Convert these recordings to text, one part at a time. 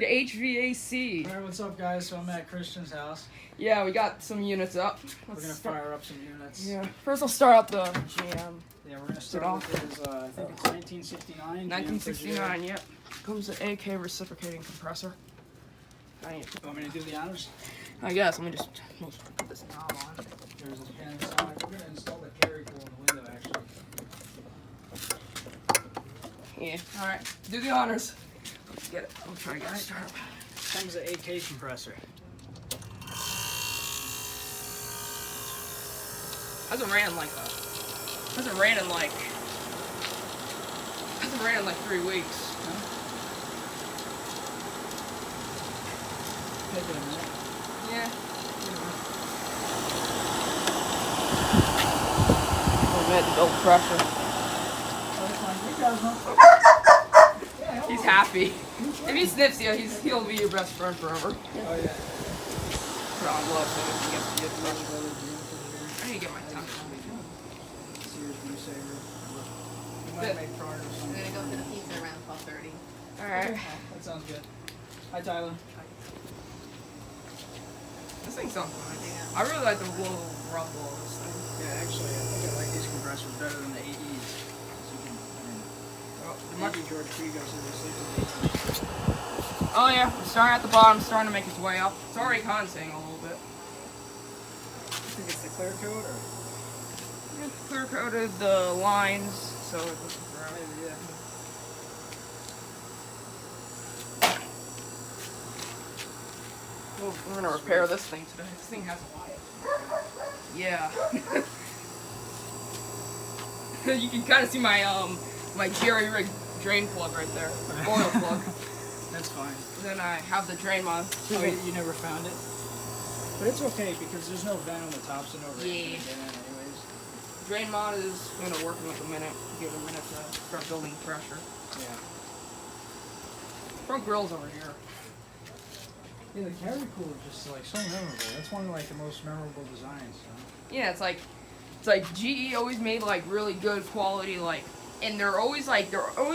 HVAC. Alright, what's up guys? So I'm at Christian's house. Yeah, we got some units up. We're gonna fire up some units. Yeah. First I'll start out the GM. Yeah, we're gonna start with his, I think it's 1969. 1969, yep. Comes an AK reciprocating compressor. You want me to do the honors? I guess, let me just put this knob on. There's a Panasonic. We're gonna install the carry cool in the window actually. Yeah, alright. Do the honors. Let's get it. I'm trying to get it started. Comes an AK compressor. Hasn't ran in like 3 weeks. No? Take it a minute. Yeah. We had to build pressure. He's happy. If he sniffs you, he'll be your best friend forever. Oh yeah. Put on gloves so he gets to get pressure. I need to get my tongue. Sears Saver. You might make progress. We're gonna go to the pizza around 12:30. Alright. That sounds good. Hi Tyler. This thing sounds fine. Yeah. I really like the little rumble of this thing. Yeah, actually, I think I like these compressors better than the AEs. George Frigo says we're sleeping with AEs. Oh yeah, we're starting at the bottom, starting to make its way up. It's already condensating a little bit. I think it's the clear coat or? It's clear coated the lines, so it doesn't dry. Maybe, yeah. We're gonna repair this thing today. This thing has a wire. Yeah. You can kind of see my my jerry rig drain plug right there, oil plug. That's fine. Then I have the drain mod. Oh, you never found it? But it's okay because there's no vent on the top, so no rain can get in anyways. Drain mod is gonna work in like a minute. Give it a minute to start building pressure. Yeah. Front grill's over here. Yeah, the carry cool is just like so memorable. That's one of like the most memorable designs. So. Yeah, it's like GE always made like really good quality and they're always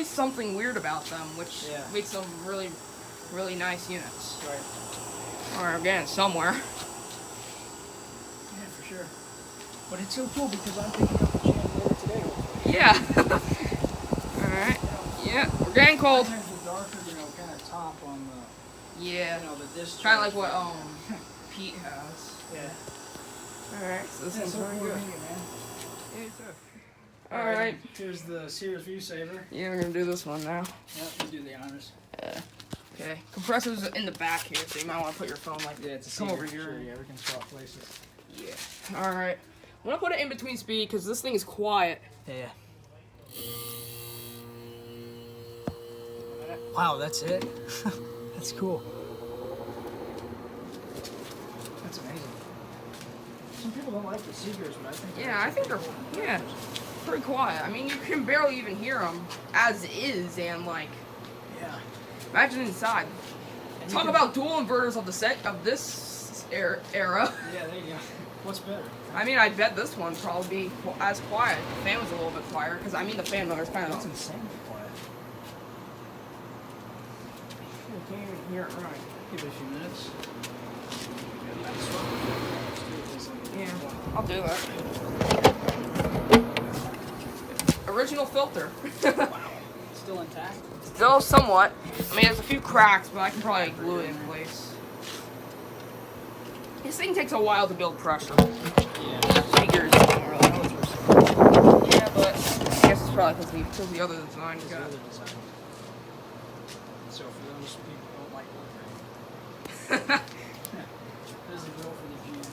something weird about them, which makes them really, really nice units. Right. Or again, somewhere. Yeah, for sure. But it's so cool because I'm picking up the chandelier today. Yeah. Alright. Yeah, we're getting cold. Sometimes the darker, kind of top on the, yeah. the discharge. Kind of like what Pete has. Yeah. Alright, so this one's very good. Man. Yeah, too. Alright. Here's the Sears View Saver. Yeah, we're gonna do this one now. Yep, you do the honors. Okay. Compressor's in the back here, so you might want to put your phone like it's a come Sears, over here. Sure, yeah, we can swap places. Yeah. Alright. I'm gonna put it in between speed because this thing is quiet. Yeah. Wow, that's it? That's cool. That's amazing. Some people don't like the Seegers, but I think I think they're pretty quiet. I mean, you can barely even hear them as is, and imagine inside. And talk about dual inverters of this era. Yeah, there you go. What's better? I mean, I bet this one probably be as quiet. The fan was a little bit quieter because I mean the fan motor's kind of. That's insanely quiet. You can't even hear it right. Give it a few minutes. Yeah, I'll do that. Original filter. Wow. Still intact? Still somewhat. I mean, there's a few cracks, but I can probably glue it in place. This thing takes a while to build pressure. Yeah. Figures don't really know. Yeah, but I guess it's probably because the other design got. So for those people who don't like working, there's a grill for the GM.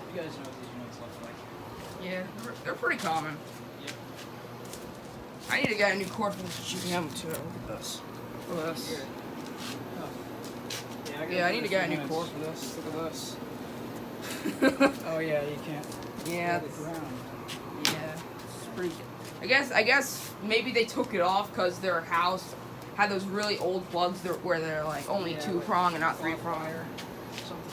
You guys know what these units look like. Yeah, they're pretty common. Yep. I need to get a new cord for this GM too. Look at this. Look at this. Yeah, I need to get a new cord for this. Look at this. Oh yeah, you can't. Yeah. The ground. Yeah. It's pretty. I guess maybe they took it off because their house had those really old plugs where they're like only 2-prong and not 3-prong.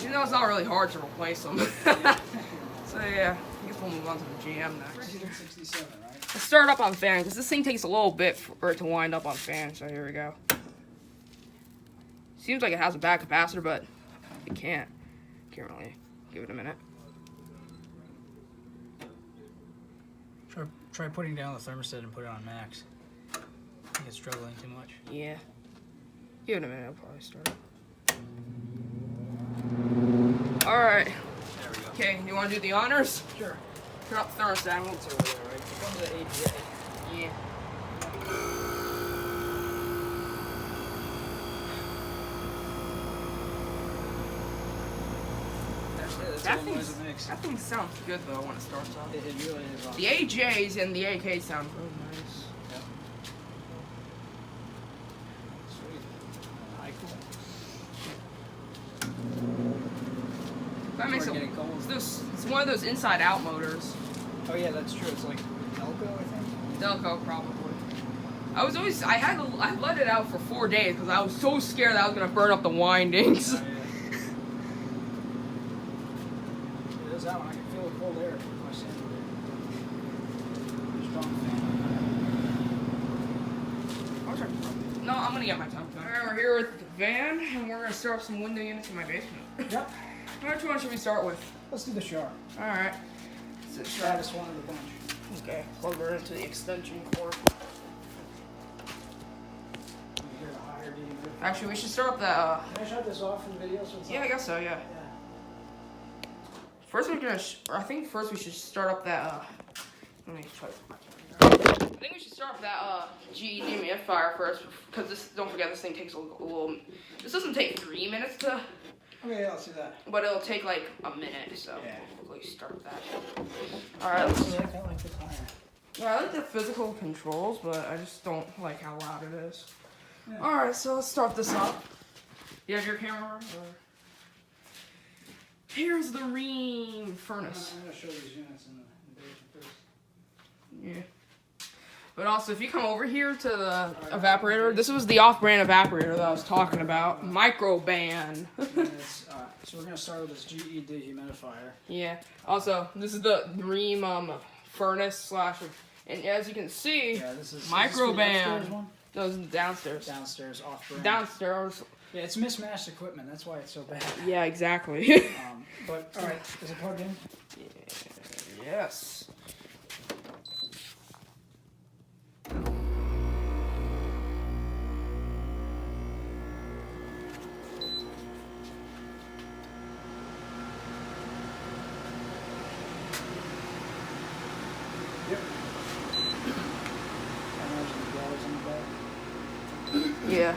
You know, it's not really hard to replace them. So yeah, I guess we'll move on to the GM next. 67, right? Let's start up on fan because this thing takes a little bit for it to wind up on fan. So here we go. Seems like it has a back capacitor, but it can't. Can't really. Give it a minute. Try putting down the thermostat and put it on max. I think it's struggling too much. Yeah. Give it a minute, it'll probably start. Alright. There we go. Okay, you want to do the honors? Sure. Turn up the thermostat. It's over there, right? It comes with the AGA. Yeah. That thing sounds good though when it starts up. It really is awesome. The AJs and the AK sound really nice. Yep. Sweet. High cool. That makes Getting cold. it's one of those inside-out motors. Oh yeah, that's true. It's like Elko, I think. Delco probably. I let it out for 4 days because I was so scared that I was gonna burn up the windings. Oh, yeah. It is that one. I can feel the cold air with my sander. Strong fan. No, I'm gonna get my time. Alright, we're here with Vann, and we're gonna start up some window units in my basement. Yep. Which one should we start with? Let's do the sharp. Alright. Saddest one of the bunch. Okay, plug her into the extension cord. You hear the higher D. Actually, we should start up that, Can I shut this off from the video so it's yeah, I guess so, yeah. First we're gonna, I think first we should start up that, let me try to put my camera down. I think we should start up that, GE dehumidifier first, because this, don't forget, this thing takes a little, this doesn't take 3 minutes to, Okay, yeah, let's do that. but it'll take like a minute, so Yeah. we'll start that. Alright, let's, I like this higher. yeah, I like the physical controls, but I just don't like how loud it is. Yeah. Alright, so let's start this up. You have your camera? Or... Here's the Ream furnace. I'm going to show these units in the basement first. Yeah. But also, if you come over here to the evaporator, this was the off-brand evaporator that I was talking about. Microban. So we're going to start with this GE dehumidifier. Yeah. Also, this is the Ream furnace slash, and as you can see, Yeah, this is Microban. one? No, this is downstairs. Downstairs, off-brand. Downstairs. Yeah, it's mismatched equipment. That's why it's so bad. Yeah, exactly. But, alright, is it plugged in? Yes. Yep. I imagine the dollars on the back. Yeah.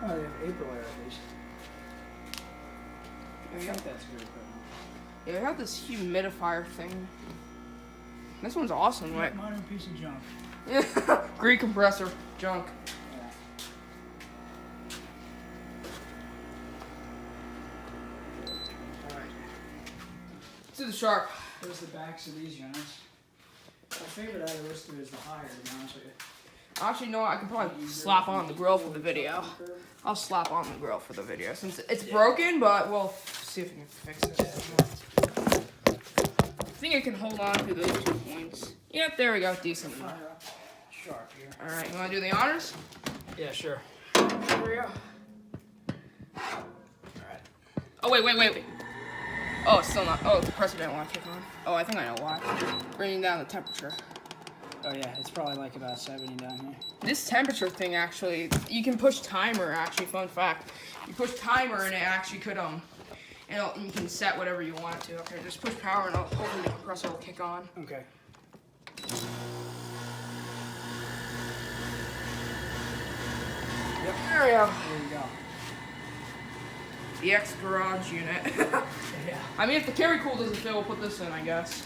Oh, they have April air at least. I think that's good equipment. Yeah, they have this humidifier thing. This one's awesome, right? Modern piece of junk. Yeah. Great compressor. Junk. Yeah. Alright. Let's do the sharp. There's the backs of these units. My favorite out of those two is the higher, to be honest with you. Actually, no, I can probably slap on the grill for the video. I'll slap on the grill for the video since it's broken, but we'll see if we can fix it. I think I can hold on to those 2 points. Yep, there we go. Decent enough. Sharp here. Alright, you want to do the honors? Yeah, sure. Here we go. Alright. Oh, wait. Oh, it's still not. Oh, the compressor didn't want to kick on. Oh, I think I know why. Bringing down the temperature. Oh yeah, it's probably like about 70 down here. This temperature thing actually, you can push timer actually, fun fact. You push timer and it actually could, you can set whatever you want it to. Okay, just push power and hopefully the compressor will kick on. Okay. Yep, there we go. There you go. The X garage unit. Yeah. I mean, if the carry cool doesn't fit, we'll put this in, I guess.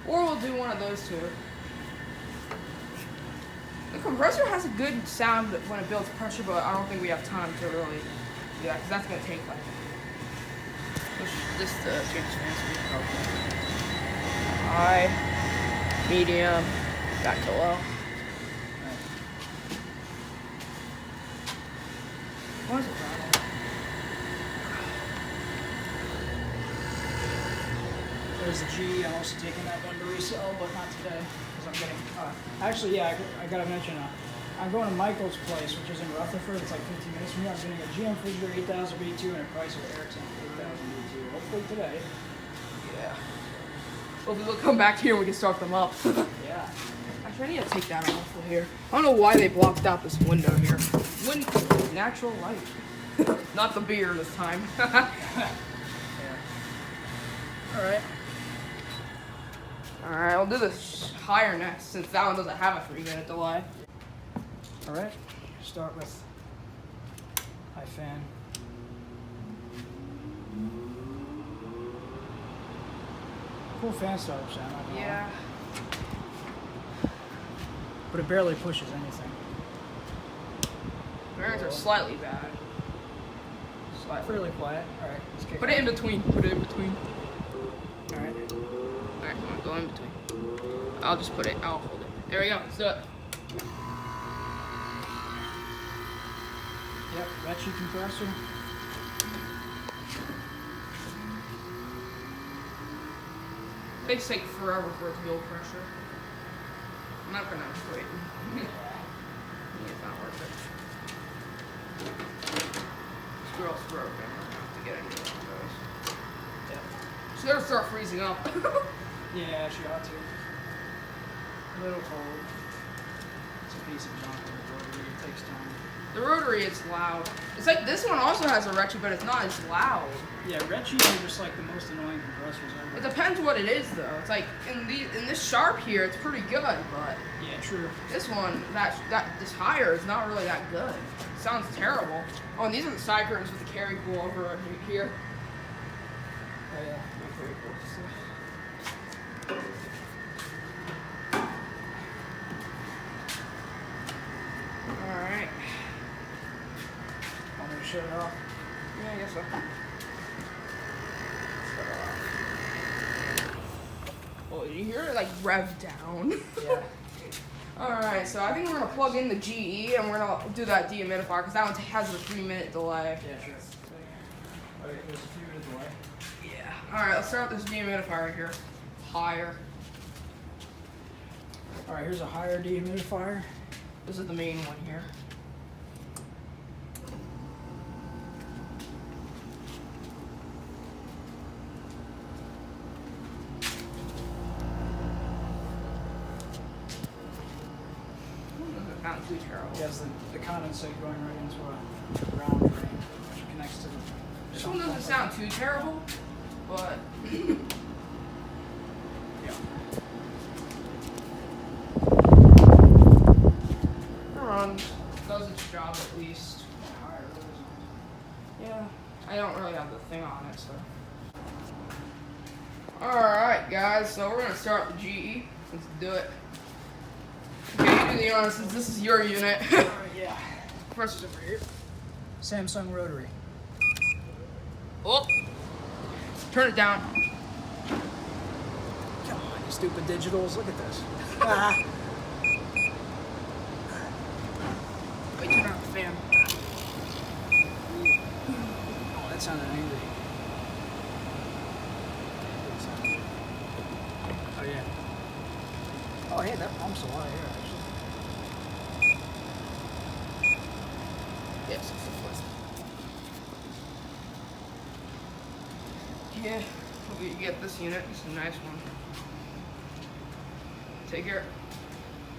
Or we'll do one of those two. The compressor has a good sound when it builds pressure, but I don't think we have time to really do that, because that's going to take, like, this change fans. High, medium, back to low. What is it? There's the G. I'm also taking that one to resell, but not today because I'm getting. Actually, yeah, I gotta mention. I'm going to Michael's place, which is in Rutherford. It's like 15 minutes from here. I'm getting a GM refrigerator 8000 B2 and a Chrysler Ericsson 8000 B2. Hopefully today. Yeah. Hopefully we'll come back here and we can start them up. Yeah. Actually, I need to take that off of here. I don't know why they blocked out this window here. Natural light. Not the beer this time. Yeah. Alright. Alright, I'll do this higher next since that one doesn't have a 3-minute delay. Alright. Start with high fan. Cool fan startup sound. I don't know. Yeah. But it barely pushes anything. Bearings are slightly bad. Slightly. Fairly quiet. Alright, let's kick Put it in between. Put it in between. Alright. Alright, I'm gonna go in between. I'll just put it. I'll hold it. There we go. Let's do it. Yep, Retchy compressor. They take forever for it to build pressure. I'm not gonna wait. It's not worth it. This girl's broken. I'm gonna have to get into one of those. Yep. So they'll start freezing up. Yeah, she ought to. A little cold. It's a piece of junk in the rotary. It takes time. The rotary is loud. It's like this one also has a retchy, but it's not as loud. Yeah, Retchies are just like the most annoying compressors It ever. depends what it is though. It's like in this sharp here, it's pretty good, but Yeah, true. this one, this higher is not really that good. It sounds terrible. Oh, and these are the side curtains with the carry cool over right here. Oh, yeah. Very cool. All right. Want me to shut it off? Yeah, I guess so. Oh, did you hear it like rev down? Yeah. Alright, so I think we're gonna plug in the GE and we're gonna do that dehumidifier because that one has a 3-minute delay. Yeah, sure. Alright, there's a few minutes away. Yeah. Alright, let's start with this dehumidifier here. Higher. Alright, here's a higher dehumidifier. This is the main one here. Not too terrible. It has the condensate going right into a ground drain, which connects to the. This one doesn't sound too terrible, but Yeah. it runs, does its job at least. Higher, Yeah, I don't really have the thing on it, so. Alright, guys, so we're gonna start the GE. Let's do it. Okay, you do the honors since this is your unit. Alright, yeah. Pressure's over here. Samsung rotary. Oh! Turn it down. Come on, you stupid digitals. Look at this. Ah. Wait, turn on the fan. Oh, that sounded angry. Oh, yeah. Oh, hey, that pumps a lot of air, actually. Yes, it's the first. Yeah, hope you get this unit. It's a nice one. Take care.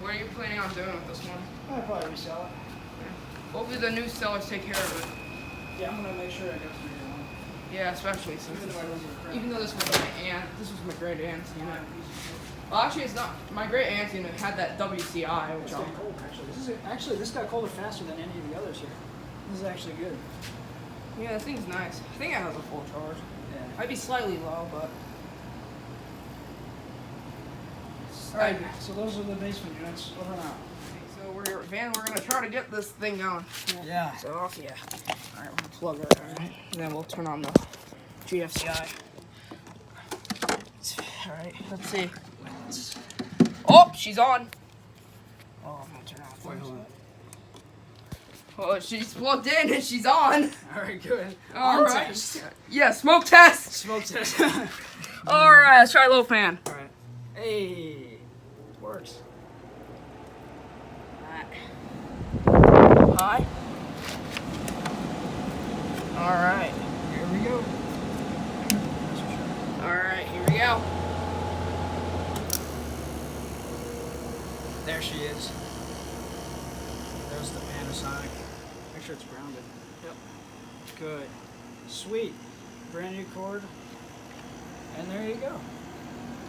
What are you planning on doing with this one? I'll probably resell it. Hopefully the new sellers take care of it. Yeah, I'm gonna make sure I go through your one. Yeah, especially since Even though I wasn't a even though this was my great aunt's unit. Well, actually, it's not. My great aunt's unit had that WCI, which It's getting cold, actually. This got colder faster than any of the others here. This is actually good. yeah, the thing's nice. I think it has a full charge. Yeah. Might be slightly low, but. Alright, so those are the basement units. Over now. So we're Van. We're gonna try to get this thing going. Yeah. So off, yeah. All right, we're gonna plug it. All right, and then we'll turn on the GFCI. All right, let's see. Oh, she's on. Oh, I'm gonna turn off. Wait, hold on. Oh, she's plugged in and she's on. Alright, good. All Arm right. test. Yeah, smoke test. Smoke test. All right, let's try low fan. Alright. Hey. It works. All right. high. All right. Here we go. All right, here we go. There she is. There's the Panasonic. Make sure it's grounded. Yep. Good. Sweet. Brand new cord. And there you go.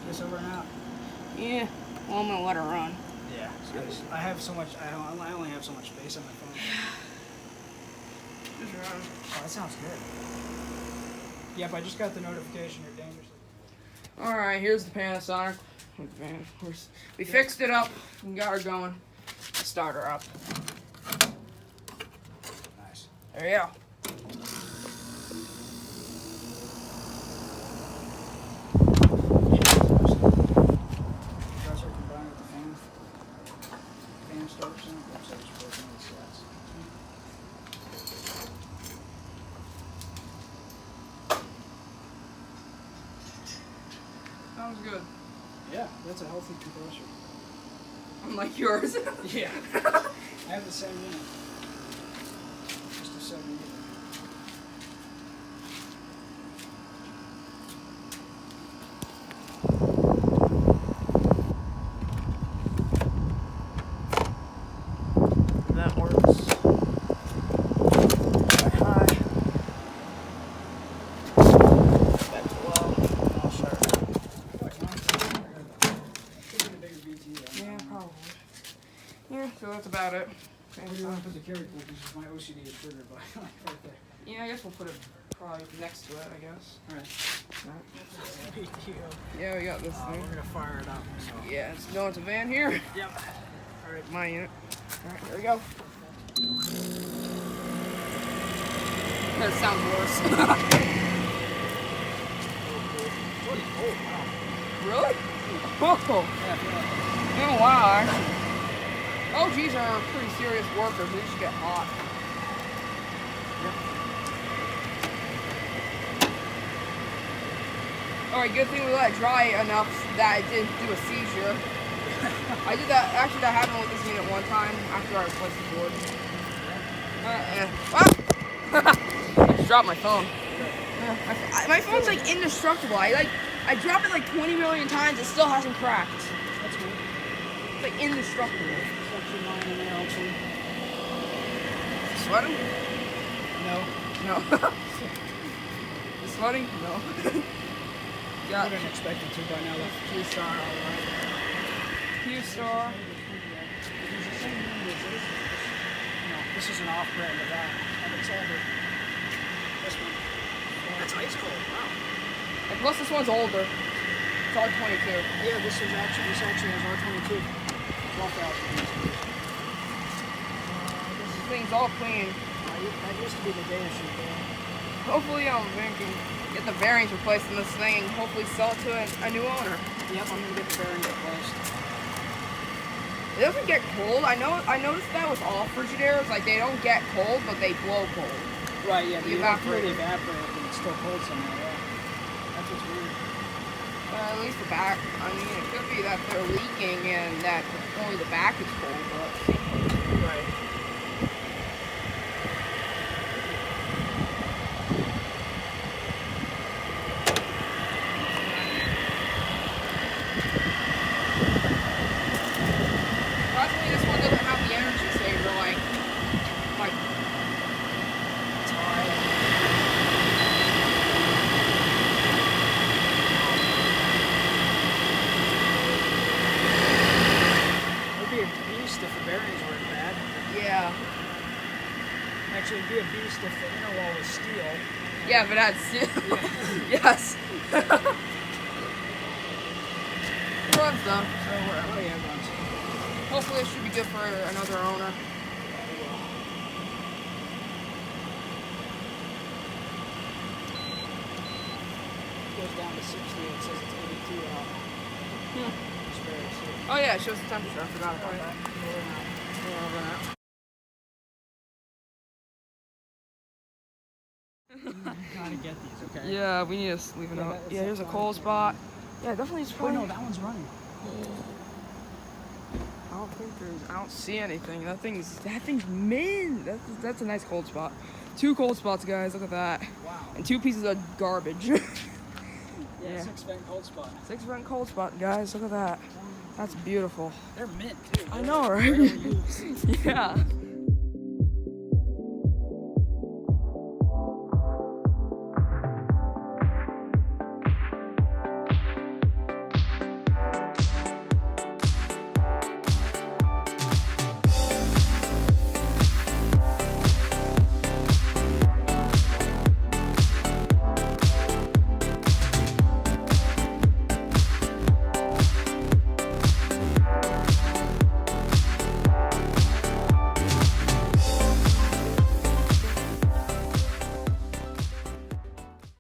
Just over and out. Yeah. Well, I'm gonna let her run. Yeah. I have so much. I only have so much space on my phone. Just run. Oh, that sounds good. Yep, I just got the notification. You're dangerously. All right, here's the Panasonic. We fixed it up. We got her going. Let's start her up. Nice. There you go. Compressor combined with the fan. Fan starts in. Oops, I just broke one of the slots. Sounds good. Yeah, that's a healthy compressor. Unlike yours. Yeah. I have the same unit. Just a 7 unit. That works. High. That's low. I'll start. Yeah, probably. Yeah, so that's about it. Where do you want to put the carry pool? Because my OCD is triggered by right there. Yeah, I guess we'll put it probably next to it, I guess. Alright. Yeah, we got this thing. We're gonna fire it up. So. Yeah, it's going to Vann here. Yep. Alright, my unit. Alright, here we go. That sounds worse. Oh, wow. Really? Oh. Oh, wow, actually. OGs are pretty serious workers. They just get hot. Alright, good thing we let it dry enough that it didn't do a seizure. I did that, actually that happened with this unit one time after I replaced the board. I just dropped my phone. My phone's like indestructible. I drop it like 20 million times, it still hasn't cracked. That's good. It's like indestructible. Section 9 in there also. Sweating? No. No. You sweating? No. I wouldn't expect it to by now. Q-Star, alright. Q-Star. No, this is an off-brand of that. And it's older. This one. That's ice cold. Wow. And plus this one's older. It's R22. Yeah, this actually has R22. 12,000. This thing's all clean. That used to be the day issue. Hopefully Vann can get the bearings replaced in this thing and hopefully sell it to a new owner. Yep, I'm gonna get the bearing replaced. It doesn't get cold. I noticed that with all Frigidaires, like they don't get cold, but they blow cold. Right, yeah, the evaporate. evaporate, but it's still cold somehow, yeah. That's what's weird. At least the back. I mean, it could be that they're leaking and that only the back is cold, but. Right. Surprisingly, this one doesn't have the energy saver like it's hard. It'd be a beast if the bearings weren't bad. Yeah. Actually, it'd be a beast if the inner wall was steel. Yeah, but that's yes. It runs though, so whatever. Oh yeah, it runs. Hopefully, it should be good for another owner. It goes down to 60. It says it's 82 out. It's very sick. Oh yeah, it shows the temperature. I forgot about that. We're over now. You gotta get these, okay? Yeah, we need to leave it Yeah, out. that's Yeah, here's a fine. cold spot. Yeah, definitely. Oh no, that one's running. How I don't see anything. That thing's mint. That's a nice cold spot. 2 cold spots, guys. Look at that. Wow. And 2 pieces of garbage. Yeah, Yeah. 6 vent cold spot. 6 vent cold spot, guys. Look at that. That's beautiful. They're mint too. I know, Rarely right? used. Yeah.